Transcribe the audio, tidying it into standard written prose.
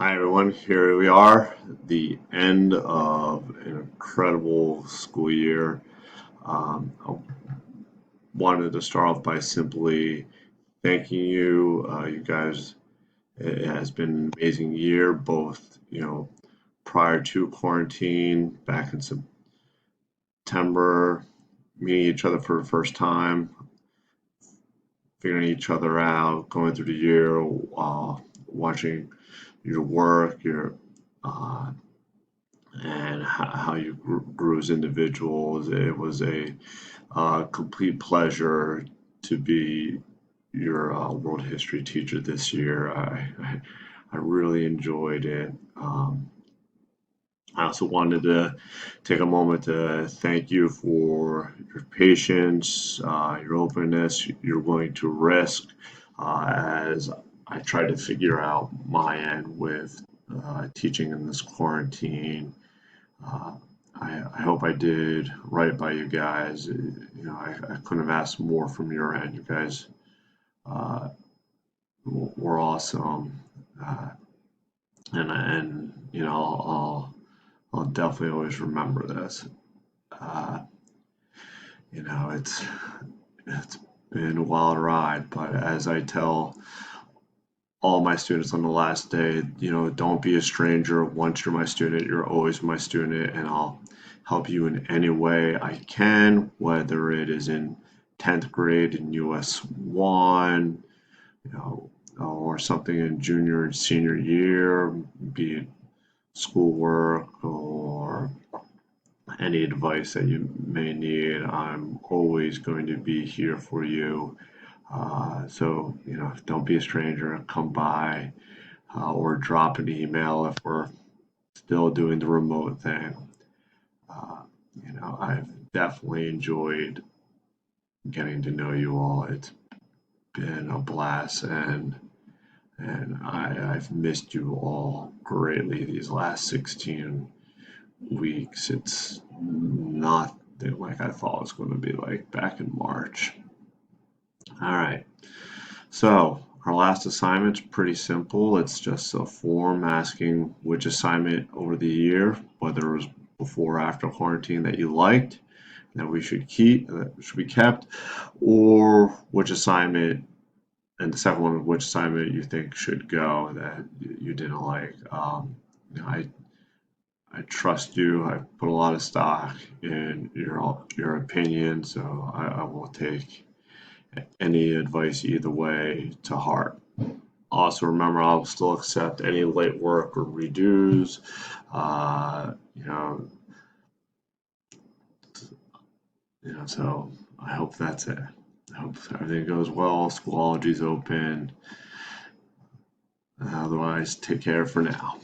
Hi everyone, here we are, the end of an incredible school year. I wanted to start off by simply thanking you. You guys, it has been an amazing year, both, prior to quarantine, back in September, meeting each other for the first time, figuring each other out, going through the year, watching your work, your uh, and how you grew as individuals. It was a complete pleasure to be your world history teacher this year. I really enjoyed it. I also wanted to take a moment to thank you for your patience, your openness, you're willing to risk as I try to figure out my end with teaching in this quarantine. uh, I hope I did right by you guys. I couldn't have asked more from your end. You guys uh, were awesome, uh, and I'll definitely always remember this. Uh, it's been a wild ride, but as I tell all my students on the last day, don't be a stranger. Once you're my student, you're always my student, and I'll help you in any way I can, whether it is in 10th grade in US 1, or something in junior and senior year, be it schoolwork or any advice that you may need. I'm always going to be here for you. So, don't be a stranger. Come by or drop an email if we're still doing the remote thing. Uh, I've definitely enjoyed getting to know you all. It's been a blast, and I've missed you all greatly these last 16 weeks. It's not like I thought it was going to be like back in March. All right. So our last assignment's pretty simple. It's just a form asking which assignment over the year, whether it was before or after quarantine, that you liked, that we should keep, that should be kept, or which assignment, and the second one, which assignment you think should go that you didn't like. I trust you. I put a lot of stock in your opinion, so I will take any advice either way to heart. Also, remember, I'll still accept any late work or redos. Uh, you know, so I hope that's it. I hope everything goes well. Schoolology's open. Otherwise, take care for now.